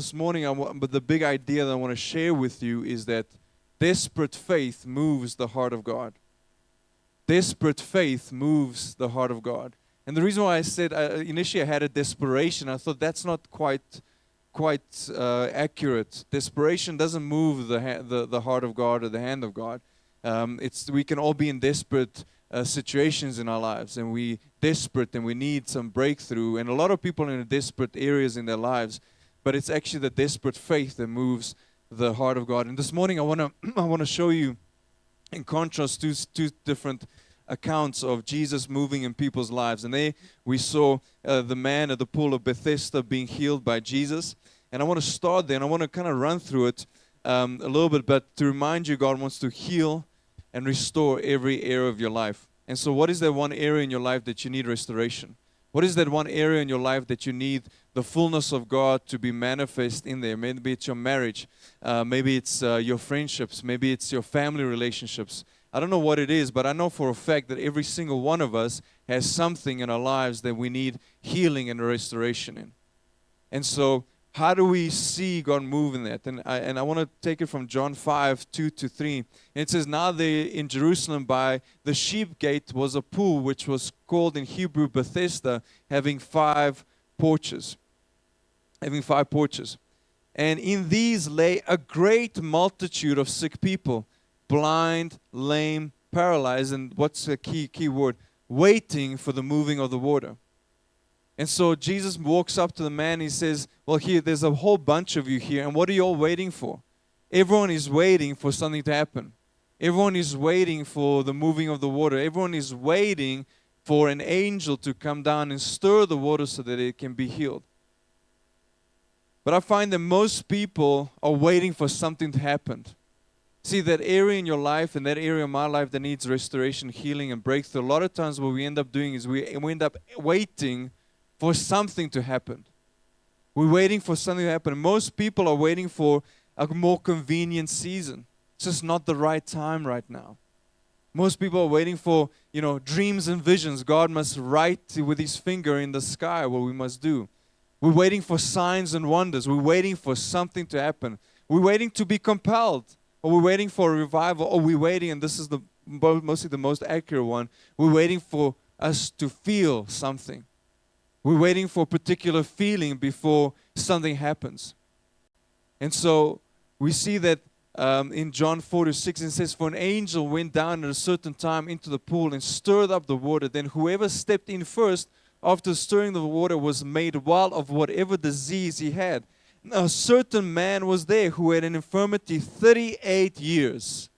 this morning, but the big idea that I want to share with you is that desperate faith moves the heart of God. Desperate faith moves the heart of God. And the reason why I said initially I had a desperation, I thought that's not quite accurate. Desperation doesn't move the heart of God or the hand of God. We can all be in desperate situations in our lives, and we desperate and we need some breakthrough. And a lot of people are in desperate areas in their lives, but it's actually the desperate faith that moves the heart of God. And this morning I want to show you, in contrast, two different accounts of Jesus moving in people's lives. And there we saw the man at the pool of Bethesda being healed by Jesus. And I want to start there, and I want to kind of run through it a little bit, but to remind you, God wants to heal and restore every area of your life. And so what is that one area in your life that you need restoration? What is that one area in your life that you need the fullness of God to be manifest in there? Maybe it's your marriage. Maybe it's your friendships. Maybe it's your family relationships. I don't know what it is, but I know for a fact that every single one of us has something in our lives that we need healing and restoration in. And so how do we see God move in that? And I want to take it from John 5:2-3. And it says, now there in Jerusalem by the sheep gate was a pool, which was called in Hebrew Bethesda, having 5 porches. And in these lay a great multitude of sick people, blind, lame, paralyzed, and what's the key word? Waiting for the moving of the water. And so Jesus walks up to the man, he says, well, here, there's a whole bunch of you here, and what are you all waiting for? Everyone is waiting for something to happen. Everyone is waiting for the moving of the water. Everyone is waiting for an angel to come down and stir the water so that it can be healed. But I find that most people are waiting for something to happen. See, that area in your life and that area in my life that needs restoration, healing, and breakthrough, a lot of times what we end up doing is we end up waiting for something to happen. We're waiting for something to happen. Most people are waiting for a more convenient season. It's just not the right time right now. Most people are waiting for, dreams and visions. God must write with His finger in the sky what we must do. We're waiting for signs and wonders. We're waiting for something to happen. We're waiting to be compelled. Or we're waiting for a revival. Or we're waiting, and this is mostly the most accurate one, we're waiting for us to feel something. We're waiting for a particular feeling before something happens. And so we see that in John 4-6, it says, for an angel went down at a certain time into the pool and stirred up the water. Then whoever stepped in first after stirring the water was made well of whatever disease he had. Now, a certain man was there who had an infirmity 38 years.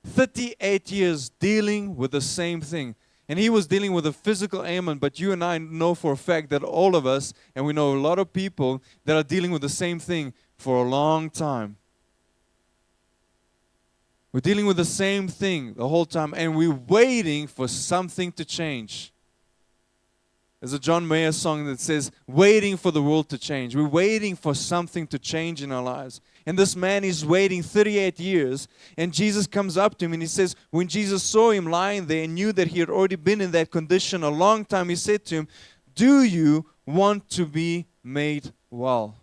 38 years dealing with the same thing. And he was dealing with a physical ailment, but you and I know for a fact that all of us, and we know a lot of people that are dealing with the same thing for a long time. We're dealing with the same thing the whole time, and we're waiting for something to change. There's a John Mayer song that says, waiting for the world to change. We're waiting for something to change in our lives. And this man is waiting 38 years. And Jesus comes up to him and he says, when Jesus saw him lying there and knew that he had already been in that condition a long time, he said to him, do you want to be made well?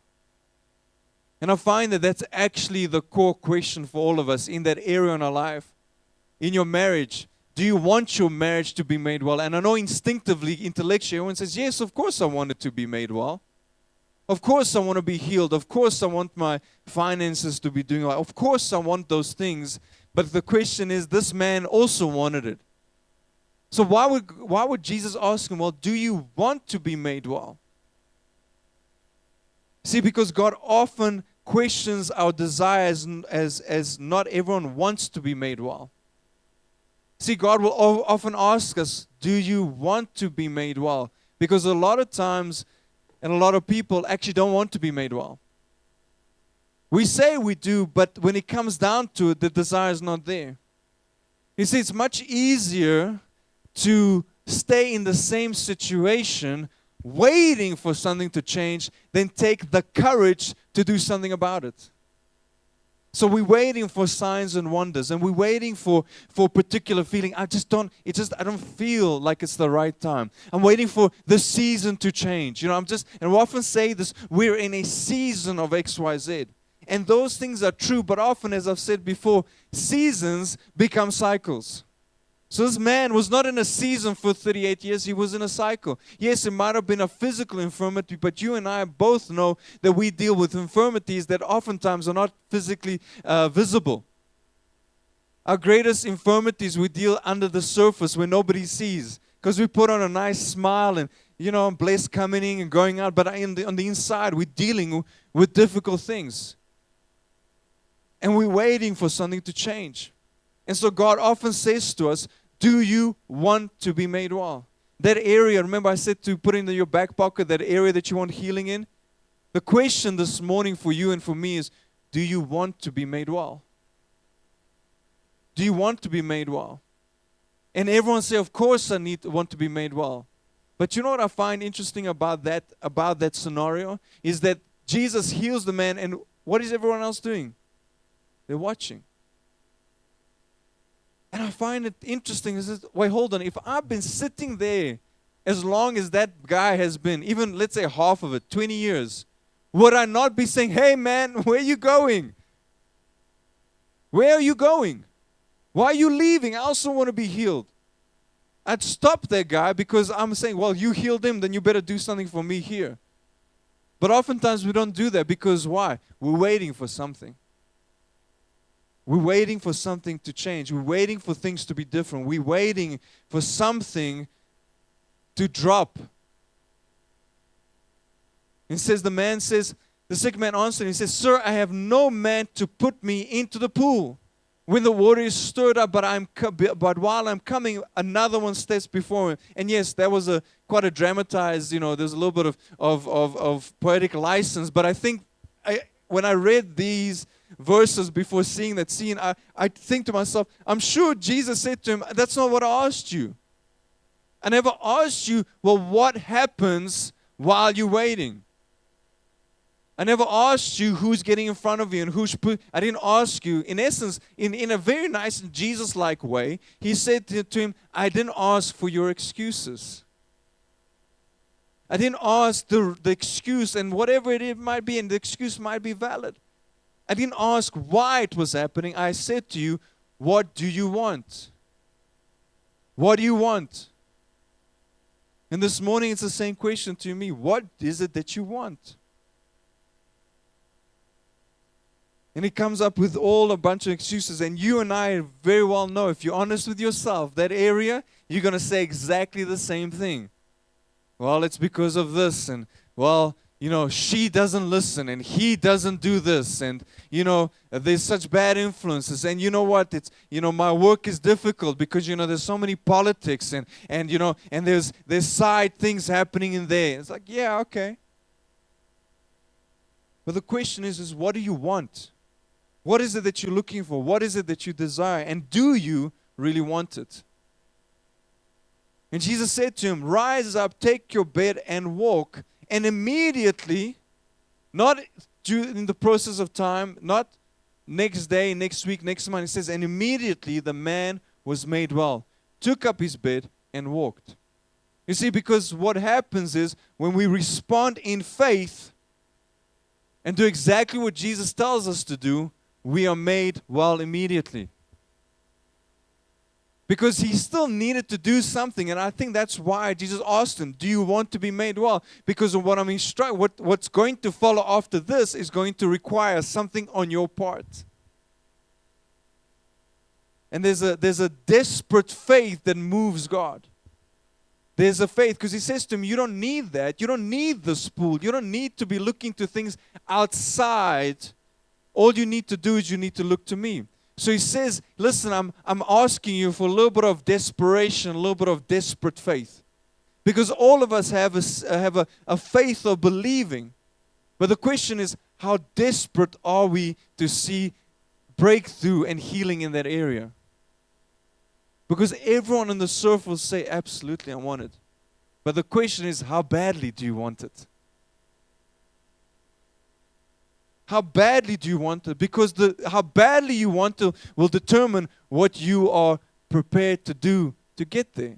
And I find that that's actually the core question for all of us in that area in our life. In your marriage, do you want your marriage to be made well? And I know instinctively, intellectually, everyone says, yes, of course I want it to be made well. Of course I want to be healed. Of course I want my finances to be doing well. Of course I want those things. But the question is, this man also wanted it. So why would Jesus ask him, well, do you want to be made well? See, because God often questions our desires as not everyone wants to be made well. See, God will often ask us, do you want to be made well? Because a lot of times, and a lot of people actually don't want to be made well. We say we do, but when it comes down to it, the desire is not there. You see, it's much easier to stay in the same situation, waiting for something to change, than take the courage to do something about it. So we're waiting for signs and wonders, and we're waiting for particular feeling. I don't feel like it's the right time. I'm waiting for the season to change. And we often say this, we're in a season of XYZ. And those things are true, but often, as I've said before, seasons become cycles. So this man was not in a season for 38 years, he was in a cycle. Yes, it might have been a physical infirmity, but you and I both know that we deal with infirmities that oftentimes are not physically visible. Our greatest infirmities we deal under the surface where nobody sees, because we put on a nice smile and, I'm blessed coming in and going out, but on the inside we're dealing with difficult things. And we're waiting for something to change. And so God often says to us, do you want to be made well? That area, remember I said to put in your back pocket, that area that you want healing in? The question this morning for you and for me is, do you want to be made well? Do you want to be made well? And everyone say, of course I want to be made well. But you know what I find interesting about that scenario? Is that Jesus heals the man, and what is everyone else doing? They're watching. And I find it interesting. Wait, hold on. If I've been sitting there as long as that guy has been, even let's say half of it, 20 years, would I not be saying, hey man, where are you going? Where are you going? Why are you leaving? I also want to be healed. I'd stop that guy because I'm saying, well, you healed him, then you better do something for me here. But oftentimes we don't do that because why? We're waiting for something. We're waiting for something to change. We're waiting for things to be different. We're waiting for something to drop. It says, the sick man answered, he says, sir, I have no man to put me into the pool when the water is stirred up, but while I'm coming, another one steps before me. And yes, that was quite a dramatized, there's a little bit of poetic license. But I think when I read these verses before seeing that scene, I think to myself, I'm sure Jesus said to him, that's not what I asked you. I never asked you, well, what happens while you're waiting? I never asked you who's getting in front of you and I didn't ask you. In essence, in a very nice Jesus-like way, he said to him, I didn't ask for your excuses. I didn't ask the excuse, and whatever it might be, and the excuse might be valid. I didn't ask why it was happening. I said to you, what do you want? What do you want? And this morning it's the same question to me. What is it that you want? And he comes up with a bunch of excuses. And you and I very well know, if you're honest with yourself, that area, you're going to say exactly the same thing. Well, it's because of this. And, well, she doesn't listen. And he doesn't do this. And, there's such bad influences. And you know what? It's, my work is difficult because, there's so many politics. And and there's side things happening in there. It's like, yeah, okay. But the question is what do you want? What is it that you're looking for? What is it that you desire? And do you really want it? And Jesus said to him, rise up, take your bed and walk. And immediately, not in the process of time, not next day, next week, next month, it says, and immediately the man was made well, took up his bed and walked. You see, because what happens is when we respond in faith and do exactly what Jesus tells us to do, we are made well immediately. Because he still needed to do something, and I think that's why Jesus asked him, do you want to be made well? Because of what what's going to follow after this is going to require something on your part. And there's a desperate faith that moves God. There's a faith, because he says to him, you don't need that. You don't need this pool. You don't need to be looking to things outside. All you need to do is you need to look to me. So he says, listen, I'm asking you for a little bit of desperation, a little bit of desperate faith. Because all of us have a faith of believing. But the question is, how desperate are we to see breakthrough and healing in that area? Because everyone on the surface will say, absolutely, I want it. But the question is, how badly do you want it? How badly do you want it? Because how badly you want to will determine what you are prepared to do to get there.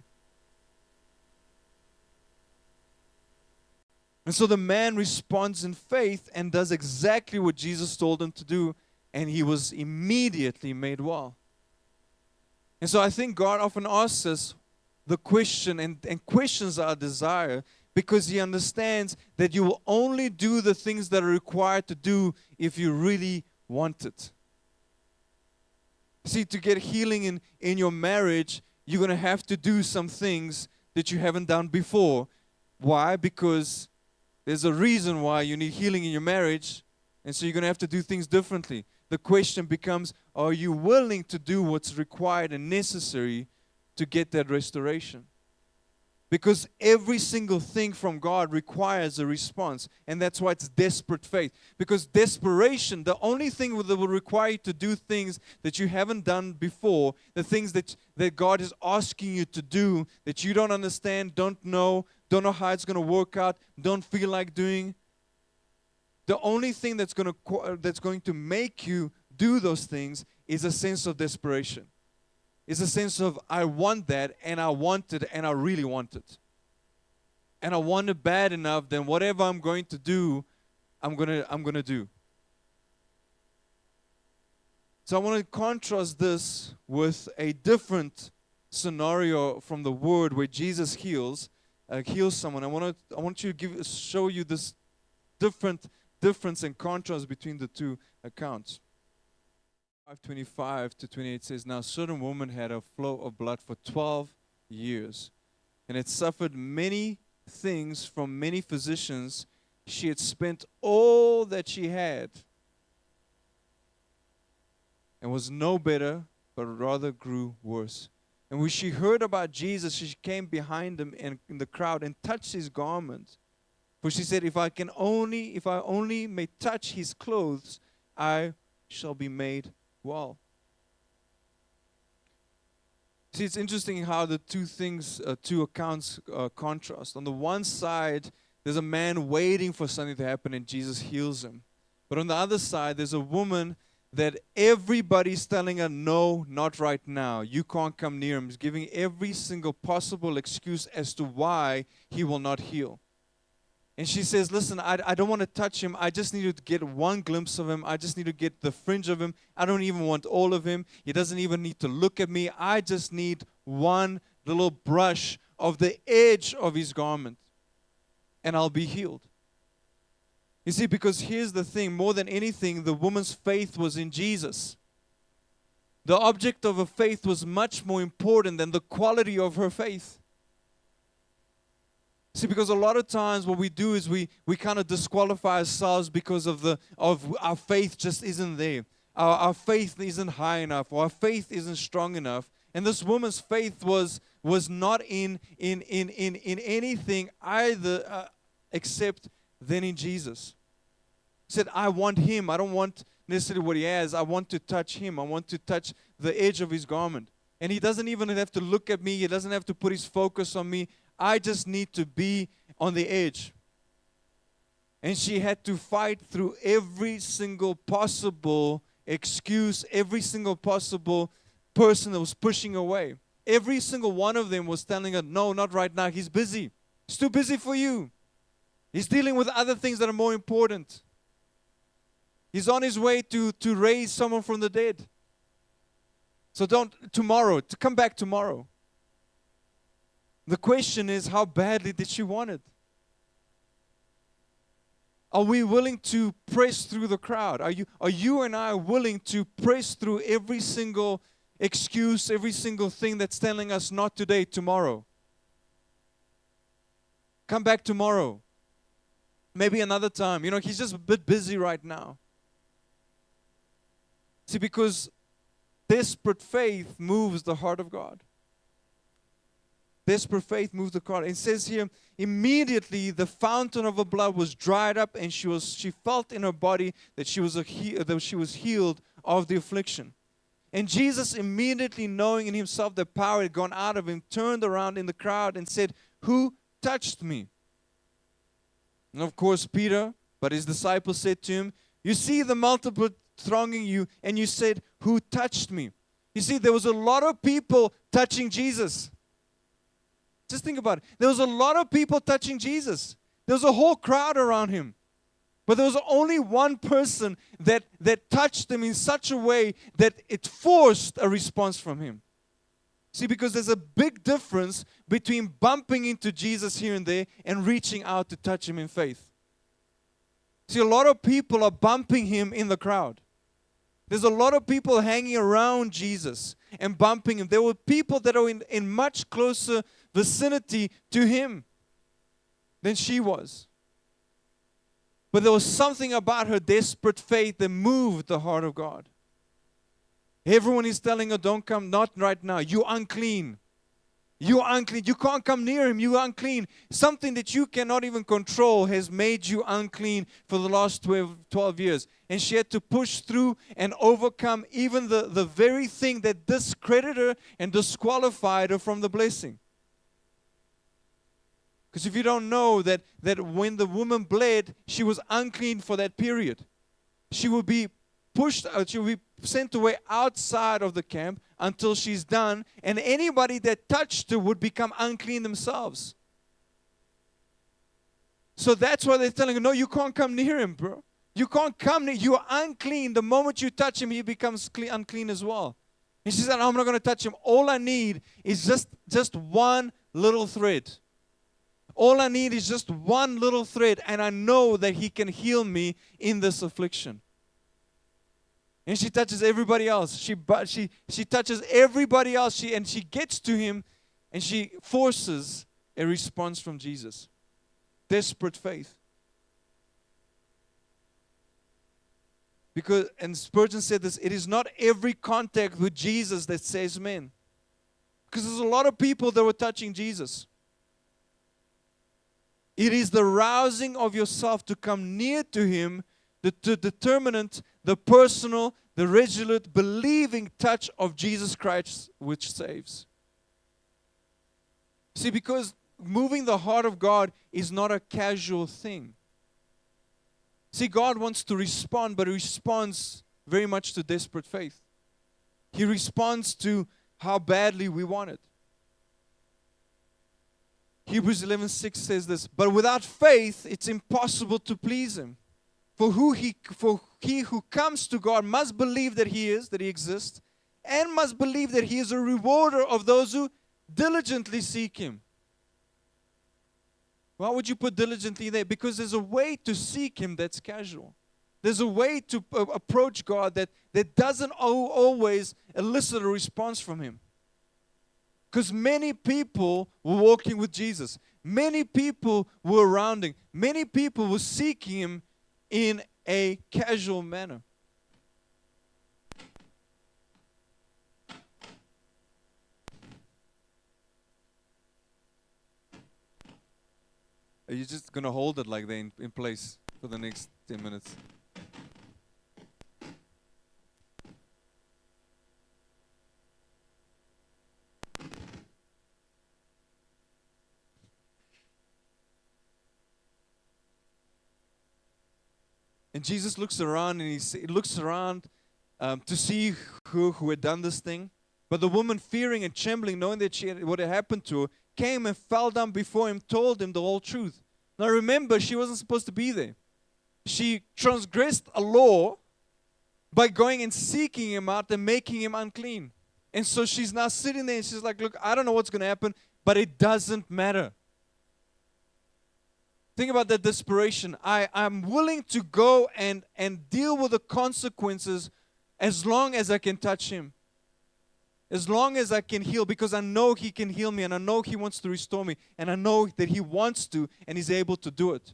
And so the man responds in faith and does exactly what Jesus told him to do, and he was immediately made well. And so I think God often asks us the question and questions our desire, because He understands that you will only do the things that are required to do if you really want it. See, to get healing in your marriage, you're going to have to do some things that you haven't done before. Why? Because there's a reason why you need healing in your marriage, and so you're going to have to do things differently. The question becomes, are you willing to do what's required and necessary to get that restoration? Because every single thing from God requires a response, and that's why it's desperate faith. Because desperation, the only thing that will require you to do things that you haven't done before, the things that God is asking you to do that you don't understand, don't know how it's going to work out, don't feel like doing. The only thing that's going to make you do those things is a sense of desperation. It's a sense of, I want that, and I want it, and I really want it. And I want it bad enough, then whatever I'm going to do, I'm gonna do. So I want to contrast this with a different scenario from the Word where Jesus heals someone. I want you to show you this difference and contrast between the two accounts. 5:25 to 28 says, now a certain woman had a flow of blood for 12 years and had suffered many things from many physicians. She had spent all that she had and was no better, but rather grew worse. And when she heard about Jesus, she came behind him in the crowd and touched his garment. For she said, if I only may touch his clothes, I shall be made well. See, it's interesting how the two accounts contrast. On the one side, there's a man waiting for something to happen and Jesus heals him. But on the other side, there's a woman that everybody's telling her, no, not right now. You can't come near him. He's giving every single possible excuse as to why he will not heal. And she says, listen, I don't want to touch him. I just need to get one glimpse of him. I just need to get the fringe of him. I don't even want all of him. He doesn't even need to look at me. I just need one little brush of the edge of his garment, and I'll be healed. You see, because here's the thing. More than anything, the woman's faith was in Jesus. The object of her faith was much more important than the quality of her faith. See, because a lot of times what we do is we kind of disqualify ourselves because of our faith just isn't there. Our faith isn't high enough, or our faith isn't strong enough. And this woman's faith was not in anything either except then in Jesus. She said, I want him. I don't want necessarily what he has. I want to touch him. I want to touch the edge of his garment. And he doesn't even have to look at me. He doesn't have to put his focus on me. I just need to be on the edge. And she had to fight through every single possible excuse, every single possible person that was pushing away. Every single one of them was telling her, no, not right now. He's busy. He's too busy for you. He's dealing with other things that are more important. He's on his way to raise someone from the dead. So come back tomorrow. The question is, how badly did she want it? Are we willing to press through the crowd? Are you and I willing to press through every single excuse, every single thing that's telling us not today, tomorrow? Come back tomorrow. Maybe another time. He's just a bit busy right now. See, because desperate faith moves the heart of God. Desperate faith moves the heart. It says here, immediately the fountain of her blood was dried up, and she felt in her body that she was healed of the affliction. And Jesus, immediately knowing in himself that power had gone out of him, turned around in the crowd and said, who touched me? And of course Peter, but his disciples said to him, You see the multiple thronging you, and you said, who touched me? You see, there was a lot of people touching Jesus. Just think about it. There was a lot of people touching Jesus. There was a whole crowd around him. But there was only one person that touched him in such a way that it forced a response from him. See, because there's a big difference between bumping into Jesus here and there and reaching out to touch him in faith. See, a lot of people are bumping him in the crowd. There's a lot of people hanging around Jesus and bumping him. There were people that are in much closer vicinity to him than she was. But there was something about her desperate faith that moved the heart of God. Everyone is telling her, don't come, not right now. You're unclean. You're unclean. You can't come near him. You're unclean. Something that you cannot even control has made you unclean for the last 12 years. And she had to push through and overcome even the very thing that discredited her and disqualified her from the blessing. Because if you don't know that when the woman bled, she was unclean for that period. She would be pushed out, she would be sent away outside of the camp until she's done, and anybody that touched her would become unclean themselves. So that's why they're telling her, no, you can't come near him, bro. You can't come near, you're unclean. The moment you touch him, he becomes unclean as well. And she said, I'm not going to touch him. All I need is just one little thread. All I need is just one little thread, and I know that he can heal me in this affliction. And she touches everybody else. She touches everybody else. And she gets to him, and she forces a response from Jesus. Desperate faith. And Spurgeon said this, it is not every contact with Jesus that saves men. Because there's a lot of people that were touching Jesus. It is the rousing of yourself to come near to him, the determinant, the personal, the resolute, believing touch of Jesus Christ which saves. See, because moving the heart of God is not a casual thing. See, God wants to respond, but He responds very much to desperate faith. He responds to how badly we want it. Hebrews 11:6 says this, but without faith it's impossible to please Him. For he who comes to God must believe that He exists, and must believe that He is a rewarder of those who diligently seek Him. Why would you put diligently there? Because there's a way to seek Him that's casual. There's a way to approach God that doesn't always elicit a response from Him. Because many people were walking with Jesus. Many people were around Him. Many people were seeking Him in a casual manner. Are you just going to hold it like that in place for the next 10 minutes? And Jesus looks around and he looks around to see who had done this thing. But the woman, fearing and trembling, knowing that what had happened to her, came and fell down before him, told him the whole truth. Now remember, she wasn't supposed to be there. She transgressed a law by going and seeking him out and making him unclean. And so she's now sitting there and she's like, look, I don't know what's going to happen, but it doesn't matter. Think about that desperation. I'm willing to go and deal with the consequences as long as I can touch him. As long as I can heal, because I know He can heal me and I know He wants to restore me and I know that He wants to and He's able to do it.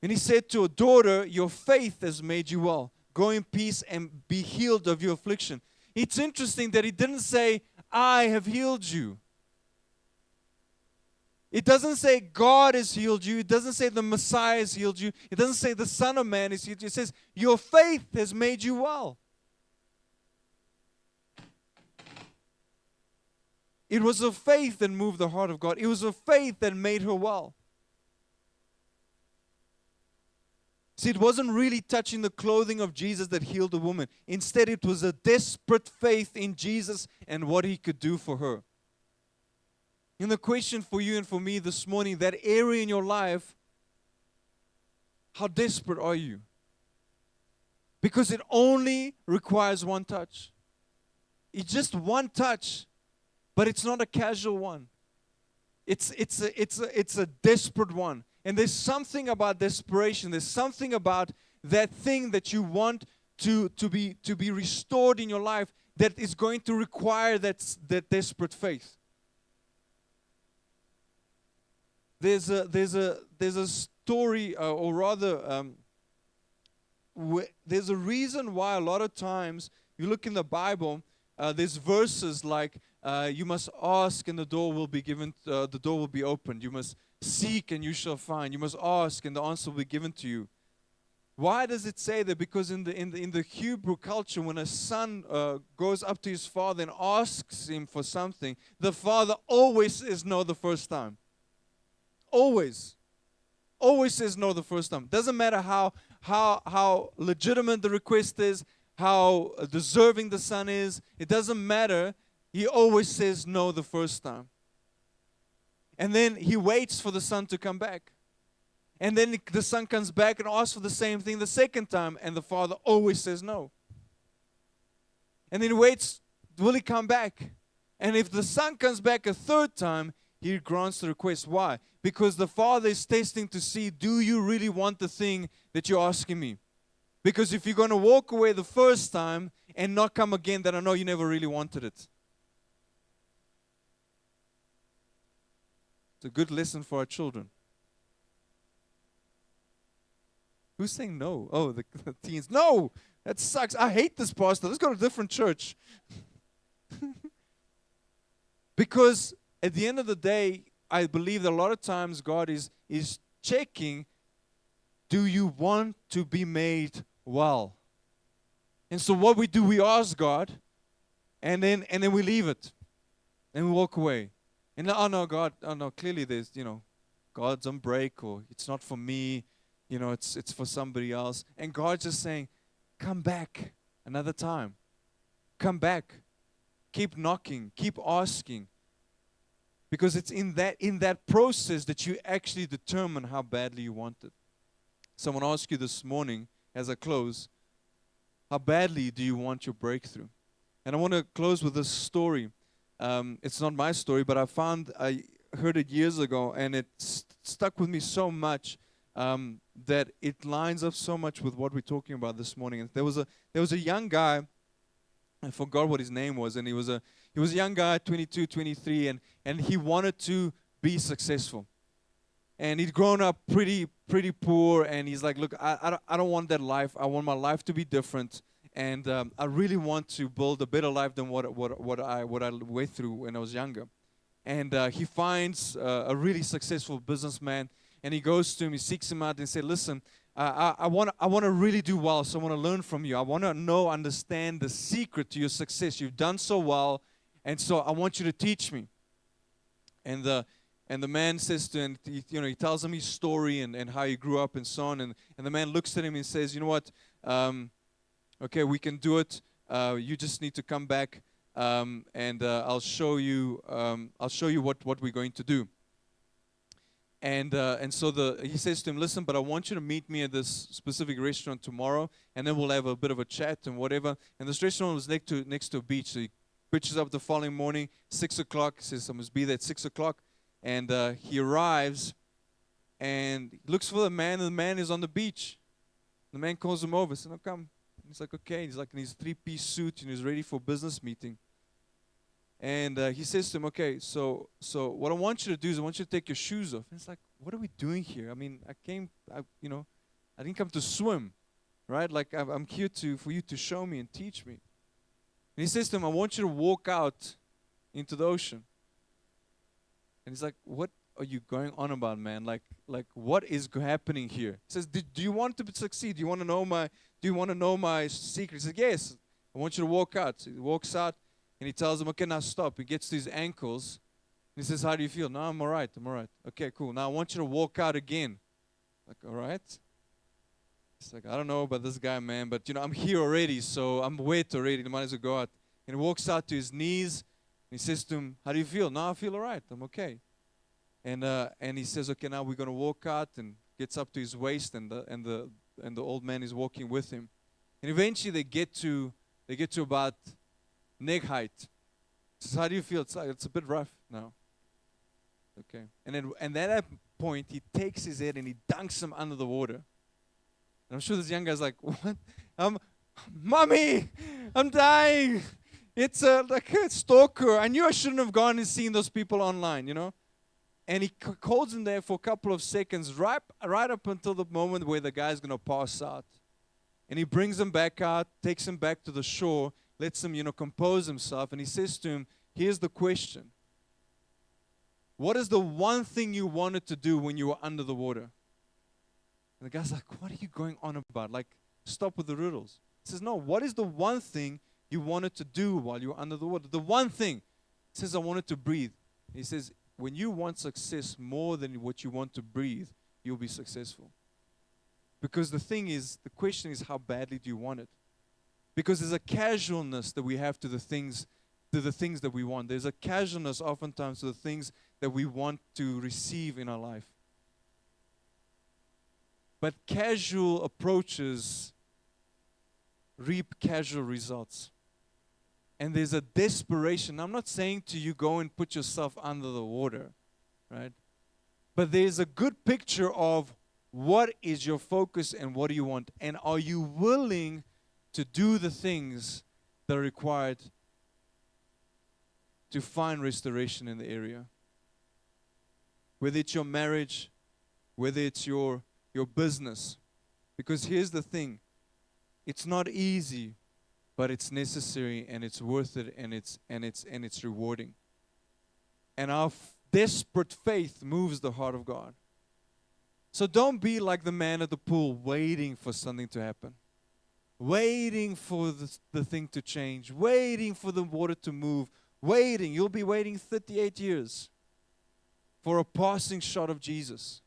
And He said to her, daughter, your faith has made you well. Go in peace and be healed of your affliction. It's interesting that He didn't say, I have healed you. It doesn't say God has healed you. It doesn't say the Messiah has healed you. It doesn't say the Son of Man has healed you. It says, your faith has made you well. It was a faith that moved the heart of God. It was a faith that made her well. See, it wasn't really touching the clothing of Jesus that healed the woman. Instead, it was a desperate faith in Jesus and what He could do for her. And the question for you and for me this morning, that area in your life, how desperate are you? Because it only requires one touch. It's just one touch, but it's not a casual one. It's a desperate one. And there's something about desperation. There's something about that thing that you want to be restored in your life that is going to require that desperate faith. There's a story, or rather, there's a reason why a lot of times you look in the Bible. There's verses like you must ask and the door will be given. The door will be opened. You must seek and you shall find. You must ask and the answer will be given to you. Why does it say that? Because in the Hebrew culture, when a son goes up to his father and asks him for something, the father always says no the first time. Always says no the first time. Doesn't matter how legitimate the request is, how deserving the son is. It doesn't matter. He always says no the first time. And then he waits for the son to come back. And then the son comes back and asks for the same thing the second time, and the father always says no. And then he waits, will he come back? And if the son comes back a third time, he grants the request. Why? Because the father is testing to see, do you really want the thing that you're asking me? Because if you're going to walk away the first time and not come again, then I know you never really wanted it. It's a good lesson for our children. Who's saying no? Oh, the teens. No! That sucks. I hate this pastor. Let's go to a different church. Because at the end of the day, I believe that a lot of times God is checking, do you want to be made well? And so what we do, we ask God, and then we leave it. And we walk away. And oh no, God, oh no, clearly there's, God's on break, or it's not for me, it's for somebody else. And God's just saying, come back another time. Come back. Keep knocking, keep asking. Because it's in that process that you actually determine how badly you want it. Someone asked you this morning, as I close, how badly do you want your breakthrough? And I want to close with this story. It's not my story, but I heard it years ago, and it stuck with me so much that it lines up so much with what we're talking about this morning. And there was a young guy. I forgot what his name was, and he was a young guy, 22, 23, and he wanted to be successful. And he'd grown up pretty poor, and he's like, look, I don't want that life. I want my life to be different, and I really want to build a better life than what I went through when I was younger. And he finds a really successful businessman, and he goes to him, he seeks him out, and says, listen, I want to really do well, so I want to learn from you. I want to understand the secret to your success. You've done so well, and so I want you to teach me. And the man says to him, he tells him his story and how he grew up and so on. And the man looks at him and says, you know what? Okay, we can do it. You just need to come back, and I'll show you. I'll show you what we're going to do. And so he says to him, listen, but I want you to meet me at this specific restaurant tomorrow, and then we'll have a bit of a chat and whatever. And this restaurant was next to a beach, so he pitches up the following morning, 6 o'clock. He says, I must be there at 6 o'clock. And he arrives, and he looks for the man, and the man is on the beach. The man calls him over, says, no, come. And he's like, okay. He's like in his three-piece suit, and he's ready for a business meeting. And he says to him, okay, so what I want you to do is I want you to take your shoes off. And it's like, what are we doing here? I mean, I didn't come to swim, right? Like, I'm here for you to show me and teach me. And he says to him, I want you to walk out into the ocean. And he's like, what are you going on about, man? Like what is happening here? He says, do you want to succeed? Do you want to know my secret? He says, yes, I want you to walk out. So he walks out. And he tells him, okay, now stop. He gets to his ankles. And he says, how do you feel? No, I'm all right. Okay, cool. Now I want you to walk out again. Like, all right. He's like, I don't know about this guy, man, but I'm here already, so I'm wet already. Might as well go out. And he walks out to his knees. And he says to him, how do you feel? No, I feel all right. I'm okay. And he says, okay, now we're going to walk out, and gets up to his waist, and the old man is walking with him. And eventually they get to about neck height. He says, how do you feel? It's a bit rough now. Okay. And at that point, he takes his head and he dunks him under the water. And I'm sure this young guy's like, what? Mommy, I'm dying. It's like a stalker. I knew I shouldn't have gone and seen those people online, And he holds him there for a couple of seconds, right up until the moment where the guy's going to pass out. And he brings him back out, takes him back to the shore, lets him, compose himself. And he says to him, here's the question. What is the one thing you wanted to do when you were under the water? And the guy's like, what are you going on about? Like, stop with the riddles. He says, no, what is the one thing you wanted to do while you were under the water? The one thing. He says, I wanted to breathe. He says, when you want success more than what you want to breathe, you'll be successful. Because the question is, how badly do you want it? Because there's a casualness that we have to the things that we want. There's a casualness oftentimes to the things that we want to receive in our life. But casual approaches reap casual results. And there's a desperation. I'm not saying to you, go and put yourself under the water, right? But there's a good picture of what is your focus and what do you want. And are you willing to do the things that are required to find restoration in the area? Whether it's your marriage, whether it's your business. Because here's the thing. It's not easy, but it's necessary and it's worth it and it's rewarding. And our desperate faith moves the heart of God. So don't be like the man at the pool waiting for something to happen. Waiting for the thing to change. Waiting for the water to move. Waiting. You'll be waiting 38 years for a passing shot of Jesus.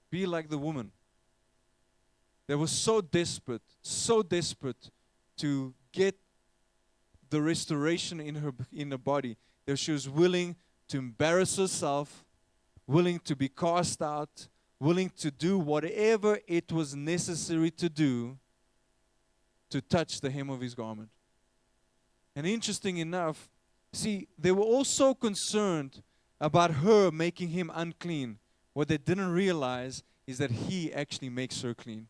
Be like the woman that was so desperate to get the restoration in her body that she was willing to embarrass herself, willing to be cast out, willing to do whatever it was necessary to do to touch the hem of his garment. And interesting enough, see, they were all so concerned about her making him unclean. What they didn't realize is that he actually makes her clean.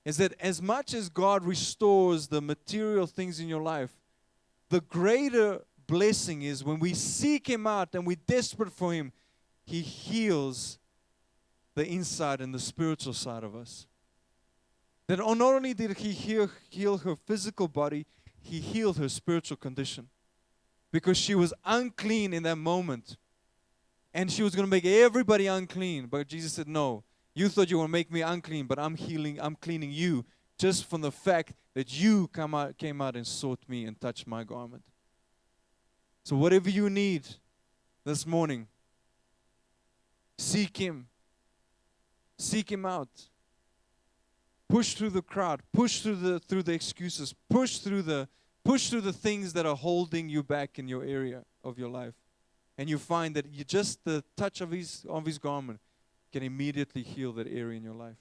Is that as much as God restores the material things in your life, the greater blessing is when we seek him out and we're desperate for him, he heals the inside and the spiritual side of us. That not only did he heal her physical body, he healed her spiritual condition. Because she was unclean in that moment. And she was going to make everybody unclean. But Jesus said, no, you thought you were going to make me unclean, but I'm cleaning you just from the fact that you came out and sought me and touched my garment. So whatever you need this morning, seek him. Seek him out. Push through the crowd. Push through the excuses. Push through the things that are holding you back in your area of your life. And you find that just the touch of his garment can immediately heal that area in your life.